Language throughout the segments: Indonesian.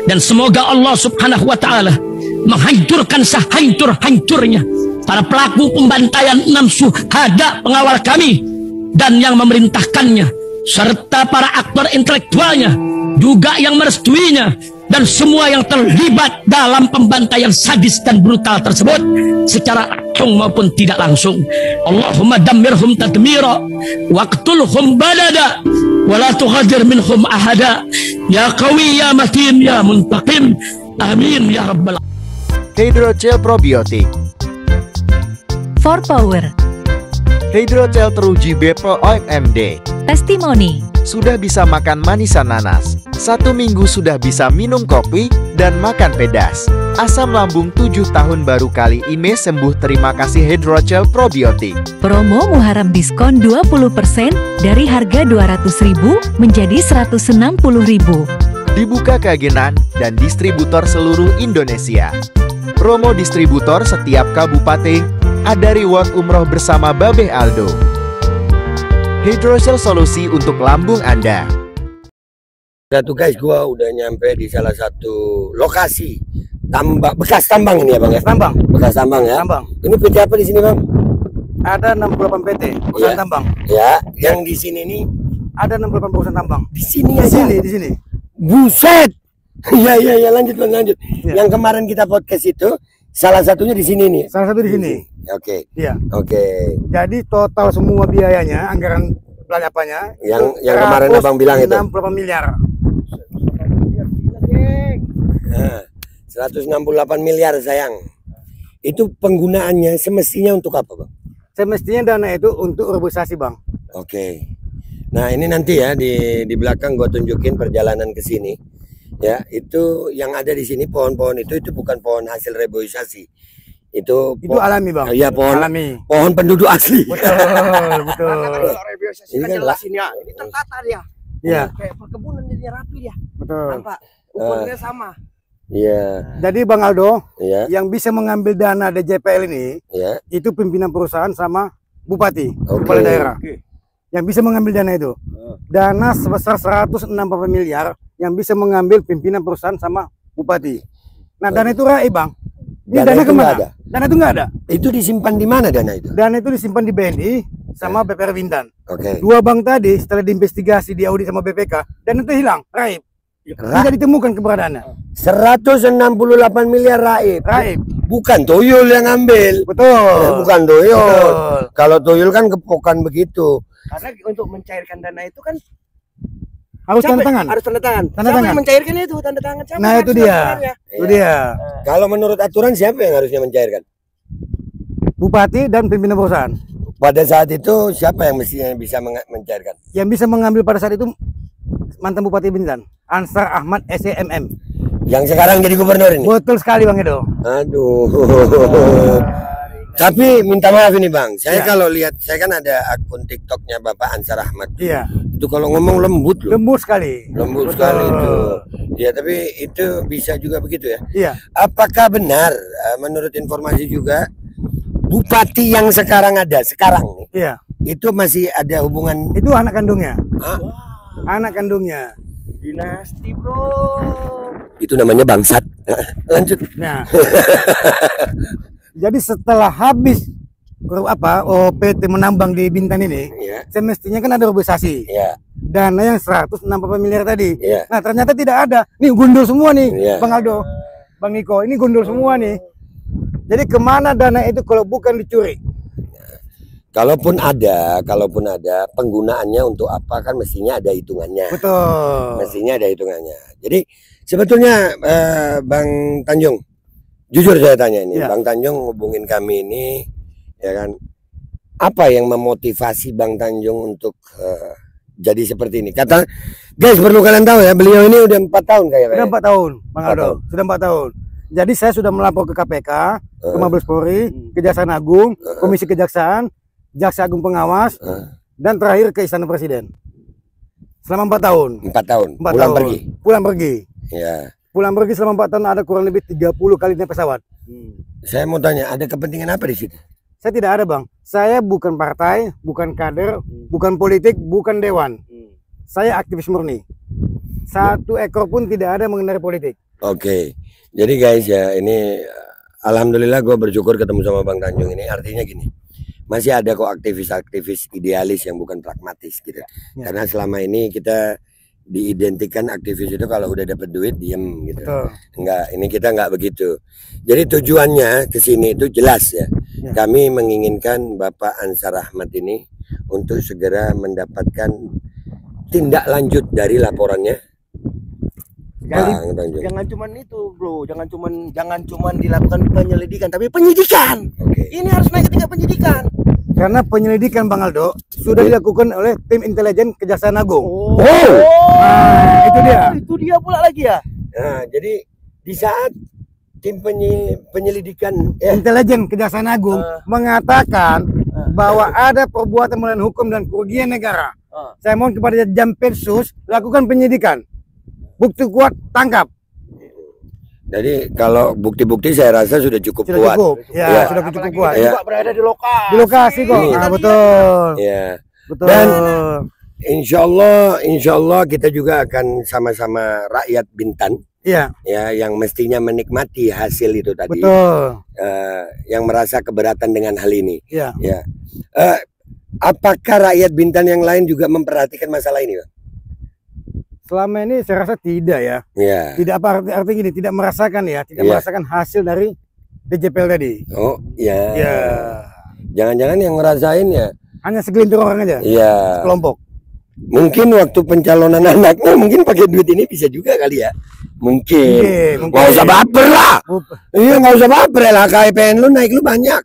Dan semoga Allah subhanahu wa ta'ala menghancurkan sehancur-hancurnya para pelaku pembantaian 6 syuhada pengawal kami dan yang memerintahkannya, serta para aktor intelektualnya juga yang merestuinya, dan semua yang terlibat dalam pembantaian sadis dan brutal tersebut secara langsung maupun tidak langsung. Allahumma dammirhum tadmira waqtulhum balada wala tughadir minhum ahada ya qawi ya matin ya muntaqim amin ya rabbal alamin. Hydrogel probiotik For Power. Hydrogel teruji BPOM OMD. Testimoni. Sudah bisa makan manisan nanas, 1 minggu sudah bisa minum kopi dan makan pedas. Asam lambung 7 tahun baru kali ini sembuh. Terima kasih Hydrogel probiotik. Promo Muharram diskon 20% dari harga 200.000 menjadi 160.000. Dibuka ke agenan dan distributor seluruh Indonesia. Promo distributor setiap kabupaten. Ada reward umroh bersama Babeh Aldo. Hydrogel solusi untuk lambung Anda. Tuh guys, gua udah nyampe di salah satu lokasi bekas tambang ini ya bang ya? Tambang. Bekas tambang ya? Tambang. Ini PT apa di sini bang? Ada 68 PT perusahaan tambang. Ya, yang di sini nih Ada 68 perusahaan tambang. di sini Di aja. sini, di sini. Buset. Iya lanjut bang, lanjut. Ya. Yang kemarin kita podcast itu salah satunya di sini nih. Salah satu di sini. Oke. Iya. Oke. Jadi total semua biayanya, anggaran pelanjapannya Yang kemarin abang bilang itu. 68 miliar. Nah, 168 miliar sayang. Itu penggunaannya semestinya untuk apa bang? Semestinya dana itu untuk urbanisasi bang. Oke. Nah ini nanti ya di belakang gua tunjukin perjalanan ke sini. Ya itu yang ada di sini pohon-pohon itu bukan pohon hasil reboisasi. Itu alami bang. Iya pohon Alami. Pohon penduduk asli. Betul. Ini kan ini tertata dia. Iya. Kayak perkebunan jadinya rapi dia. Betul. Nampak ukurannya sama. Iya. Jadi Bang Aldo, Iya. yang bisa mengambil dana DJPL ini Iya. itu pimpinan perusahaan sama bupati, Oke. kepala daerah. Yang bisa mengambil dana itu. Dana sebesar 160 miliar yang bisa mengambil pimpinan perusahaan sama bupati. Nah, dana itu raib, Bang. Ini dana itu kemana? nggak ada? Dana itu nggak ada. Itu disimpan di mana dana itu? Dana itu disimpan di BNI sama BPR Bintan. Oke. 2 bank tadi setelah diinvestigasi, diaudit sama BPK, dana itu hilang, raib. Tidak ditemukan keberadaannya. 168 miliar raib. Raib. Bukan tuyul yang ambil. Betul. Bukan tuyul. Betul. Kalau tuyul kan kepokan begitu. Karena untuk mencairkan dana itu kan Harus tanda tangan. Harus tanda tangan. Tanda Siapa tangan. yang mencairkan itu? Tanda tangan siapa? Nah, yang itu harus dia. melakukannya? Itu dia. Kalau menurut aturan siapa yang harusnya mencairkan? Bupati dan pimpinan perusahaan. Pada saat itu siapa yang mestinya bisa mencairkan? Yang bisa mengambil pada saat itu mantan Bupati Bintan, Ansar Ahmad SEMM. Yang sekarang jadi gubernur ini? Betul sekali Bang Edo. Aduh. Tapi minta maaf ini Bang, saya Iya. kalau lihat, saya kan ada akun TikToknya Bapak Ansar Ahmad. Iya. Itu kalau ngomong lembut loh. Lembut sekali. Lembut Betul. sekali itu. Ya tapi itu bisa juga begitu ya. Iya. Apakah benar menurut informasi juga bupati yang sekarang ada sekarang nih, Iya. itu masih ada hubungan? Itu anak kandungnya. Hah? Anak kandungnya. Dinasti, bro. Itu namanya bangsat. Lanjut. Nah. Jadi setelah habis PT menambang di Bintan ini, Iya. semestinya kan ada urbanisasi. Iya. Dana yang 160 miliar tadi. Iya. Nah, ternyata tidak ada. Nih gundul semua nih, Iya. Bang Aldo. Bang Niko, ini gundul semua nih. Jadi kemana dana itu kalau bukan dicuri? Kalaupun ada penggunaannya untuk apa kan mestinya ada hitungannya. Betul. Mestinya ada hitungannya. Jadi sebetulnya Bang Tanjung, jujur saya tanya ini, Iya. Bang Tanjung hubungin kami ini, ya kan? Apa yang memotivasi Bang Tanjung untuk jadi seperti ini? Kata, guys perlu kalian tahu ya, beliau ini udah 4 tahun kayaknya. Sudah 4 tahun, Bang 4 Aldo. tahun. Sudah 4 tahun. Jadi saya sudah melapor ke KPK, ke Mabes Polri, Kejaksaan Agung, Komisi Kejaksaan, Jaksa Agung Pengawas, dan terakhir ke Istana Presiden. Selama 4 tahun. 4 tahun. 4 Pulang tahun. pergi. Pulang pergi. Ya. Pulang pergi selama 4 tahun ada kurang lebih 30 kali naik pesawat. Saya mau tanya, ada kepentingan apa di situ? Saya tidak ada Bang. Saya bukan partai, bukan kader, bukan politik, bukan dewan. Saya aktivis murni. 1 ekor pun tidak ada mengenai politik. Oke. Jadi guys ya, ini alhamdulillah gue bersyukur ketemu sama Bang Tanjung ini. Artinya gini, masih ada kok aktivis-aktivis idealis yang bukan pragmatis gitu. Karena selama ini kita diidentikan aktivis itu kalau udah dapat duit diem gitu. Betul. Enggak, ini kita enggak begitu. Jadi tujuannya ke sini itu jelas ya. Kami menginginkan Bapak Ansar Ahmad ini untuk segera mendapatkan tindak lanjut dari laporannya. Bang Tanjung. Jangan cuman itu, bro. Jangan cuman dilakukan penyelidikan, tapi penyidikan. Oke. Ini harus naik ke tingkat penyidikan. Karena penyelidikan Bang Aldo sudah dilakukan oleh tim intelijen Kejaksaan Agung. Oh. Nah, itu dia. Itu dia pula lagi ya. Nah, jadi di saat tim penyelidikan Intelijen Kejaksaan Agung mengatakan bahwa ada perbuatan melawan hukum dan kerugian negara. Saya mohon kepada Jampitsus lakukan penyidikan. Bukti kuat, tangkap. Jadi kalau bukti-bukti saya rasa sudah cukup Sudah kuat. cukup. Ya, sudah cukup Apalagi kuat. kita juga berada di lokasi. Di lokasi kok. Iya. Nah, betul. Ya. Betul. Dan insya Allah kita juga akan sama-sama rakyat Bintan Iya, ya yang mestinya menikmati hasil itu tadi. betul. Yang merasa keberatan dengan hal ini. Iya. Ya. Apakah rakyat Bintan yang lain juga memperhatikan masalah ini, Bang? Selama ini saya rasa tidak ya. Ya. Tidak apa arti gini, tidak merasakan ya, tidak Iya. merasakan hasil dari DJPL tadi. Oh, ya. Ya. Jangan-jangan yang ngerasain ya. Hanya segelintir orang aja. Iya. Kelompok. Mungkin waktu pencalonan anaknya mungkin pakai duit ini bisa juga kali ya. Mungkin. Mungkin. Nggak usah baper lah. Iya, nggak usah baper lah. KPN lu naik lu banyak.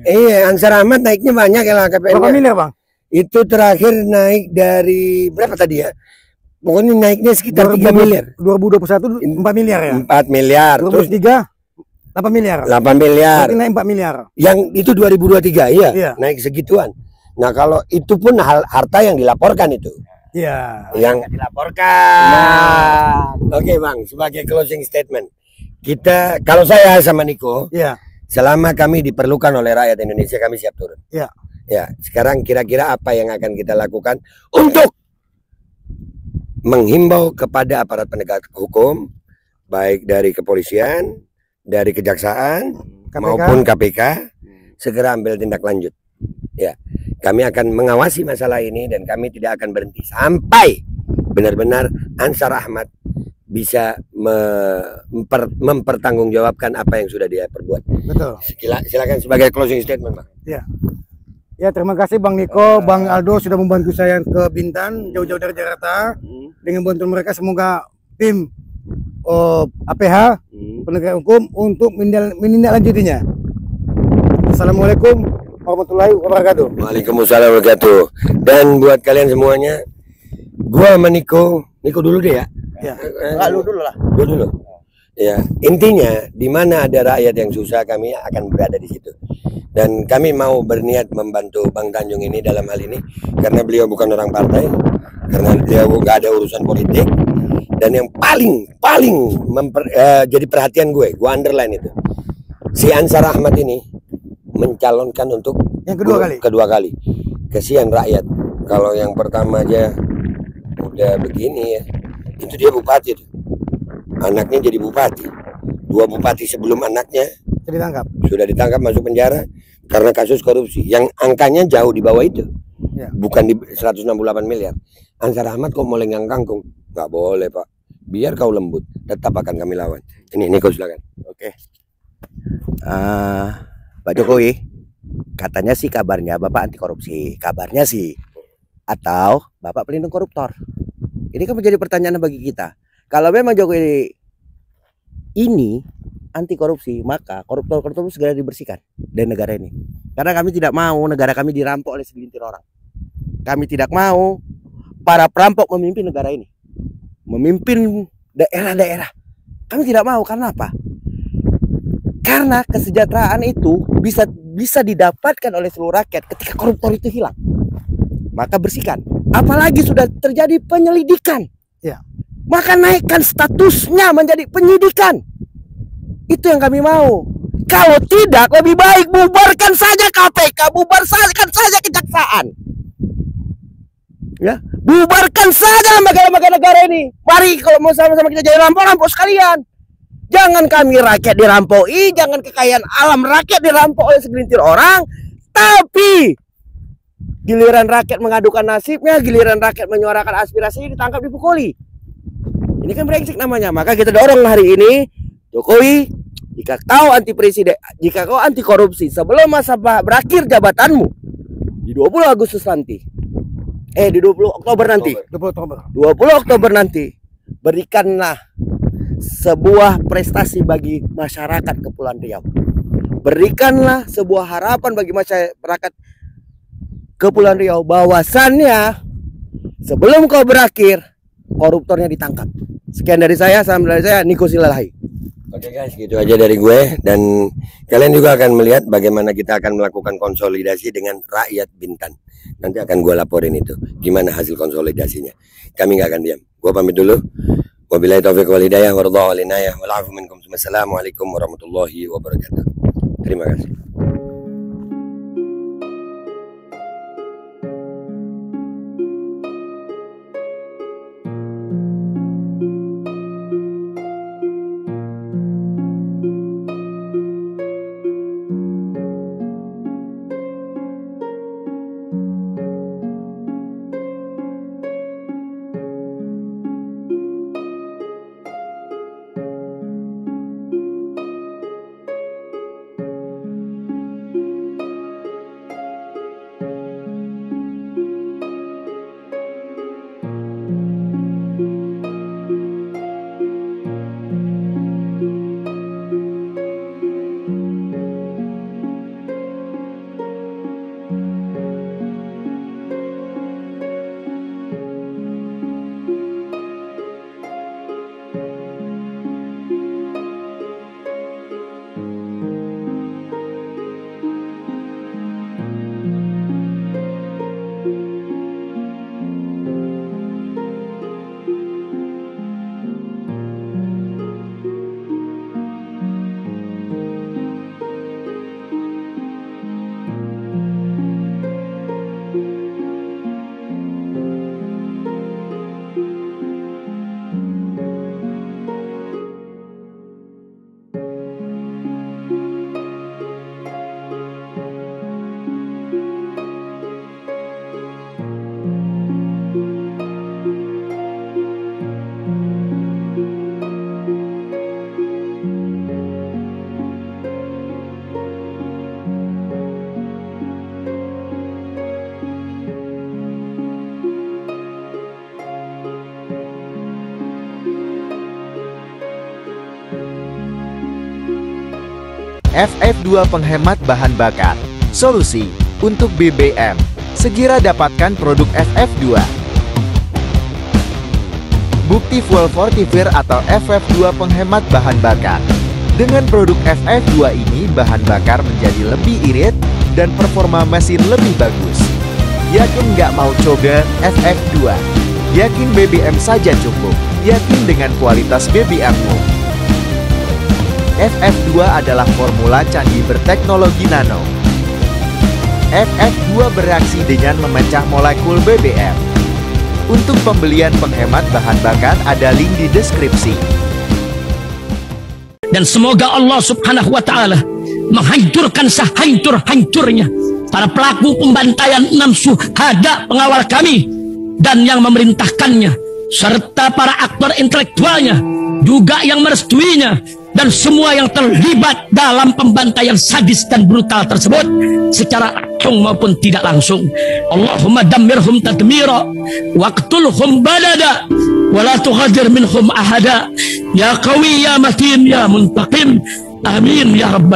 Iya, Ansar Ahmad naiknya banyak ya KPN. Berapa miliar Bang? Itu terakhir naik dari berapa tadi ya? Pokoknya naiknya sekitar 3 miliar. 2021 4 miliar ya. 4 miliar. Terus 2023 8 miliar. 8 miliar. Berarti naik 4 miliar. Yang itu 2023 iya, Iya. naik segituan. Nah, kalau itu pun harta yang dilaporkan itu. Iya. Yang Dilaporkan. Oke Bang, sebagai closing statement, kita kalau saya sama Niko, Iya. selama kami diperlukan oleh rakyat Indonesia, kami siap turun. Iya. Ya, sekarang kira-kira apa yang akan kita lakukan untuk menghimbau kepada aparat penegak hukum, baik dari kepolisian, dari kejaksaan, KPK. maupun KPK, segera ambil tindak lanjut. Ya, kami akan mengawasi masalah ini dan kami tidak akan berhenti sampai benar-benar Ansar Ahmad bisa mempertanggungjawabkan apa yang sudah dia perbuat. Betul. Silakan sebagai closing statement, Bang. Iya. Ya, terima kasih Bang Niko, Bang Aldo sudah membantu saya ke Bintan jauh-jauh dari Jakarta. Dengan bantuan mereka semoga tim APH penegak hukum untuk menindaklanjutinya. Assalamualaikum warahmatullahi wabarakatuh. Waalaikumsalam warahmatullahi wabarakatuh. Dan buat kalian semuanya, gua sama Niko dulu deh ya. Ya. Enggak, lu dulu lah. Gua dulu. Ya, intinya di mana ada rakyat yang susah kami akan berada di situ. Dan kami mau berniat membantu Bang Tanjung ini dalam hal ini karena beliau bukan orang partai, karena beliau nggak ada urusan politik. Dan yang paling jadi perhatian gue underline itu, si Ansar Ahmad ini mencalonkan untuk Yang kedua kali. Kasihan rakyat. Kalau yang pertama aja udah begini ya, itu dia bupati tuh. Anaknya jadi bupati. 2 bupati sebelum anaknya sudah ditangkap masuk penjara karena kasus korupsi yang angkanya jauh di bawah itu. Ya. Bukan di 168 miliar. Ansar Ahmad kok mau lenggang kangkung? Nggak boleh Pak. Biar kau lembut, tetap akan kami lawan. Ini Niko silakan. Oke. Pak Jokowi, katanya sih kabarnya Bapak anti korupsi. Kabarnya sih. Atau Bapak pelindung koruptor. Ini kan menjadi pertanyaan bagi kita. Kalau memang Jokowi ini anti korupsi, maka koruptor-koruptor segera dibersihkan dari negara ini. Karena kami tidak mau negara kami dirampok oleh segelintir orang. Kami tidak mau para perampok memimpin negara ini. Memimpin daerah-daerah. Kami tidak mau, karena apa? Karena kesejahteraan itu bisa didapatkan oleh seluruh rakyat ketika koruptor itu hilang. Maka bersihkan. Apalagi sudah terjadi penyelidikan. Ya. Maka naikkan statusnya menjadi penyidikan. Itu yang kami mau. Kalau tidak, lebih baik bubarkan saja KPK, bubarkan saja kejaksaan. Ya, bubarkan saja lembaga-lembaga negara ini. Mari kalau mau sama-sama kita jadi rampok sekalian. Jangan kami rakyat dirampoi, jangan kekayaan alam rakyat dirampok oleh segelintir orang, tapi giliran rakyat mengadukan nasibnya, giliran rakyat menyuarakan aspirasinya ditangkap, dipukuli. Ini kan brengsek namanya. Maka kita dorong hari ini, Jokowi, jika kau anti presiden, jika kau anti korupsi sebelum masa berakhir jabatanmu di 20 Agustus nanti, di 20 Oktober nanti, 20 Oktober nanti, berikanlah sebuah prestasi bagi masyarakat Kepulauan Riau. Berikanlah sebuah harapan bagi masyarakat Kepulauan Riau bahwasannya sebelum kau berakhir koruptornya ditangkap. Sekian dari saya, salam dari saya, Niko Silalahi. Oke guys, gitu aja dari gue, dan kalian juga akan melihat bagaimana kita akan melakukan konsolidasi dengan rakyat Bintan. Nanti akan gue laporin itu gimana hasil konsolidasinya. Kami nggak akan diam. Gue pamit dulu. Wabillahi taufiq wal hidayah waridha wal inayah wal afu minkum. Assalamualaikum warahmatullahi wabarakatuh. Terima kasih. FF2 penghemat bahan bakar, solusi untuk BBM. Segera dapatkan produk FF2. Bukti Fuel Fortifier atau FF2 penghemat bahan bakar. Dengan produk FF2 ini, bahan bakar menjadi lebih irit dan performa mesin lebih bagus. Yakin nggak mau coba FF2? Yakin BBM saja cukup. Yakin dengan kualitas BBM-mu. FF2 adalah formula canggih berteknologi nano. FF2 bereaksi dengan memecah molekul BBM. Untuk pembelian penghemat bahan bakar ada link di deskripsi. Dan semoga Allah Subhanahu wa Ta'ala menghancurkan sehancur-hancurnya para pelaku pembantaian 6 syuhada pengawal kami dan yang memerintahkannya, serta para aktor intelektualnya juga yang merestuinya, dan semua yang terlibat dalam pembantaian sadis dan brutal tersebut secara langsung maupun tidak langsung. Allahumma dammirhum tadmira waqtulhum balada wala tughadir minhum ahada ya qawi ya matin ya muntaqim. Amin ya rabbal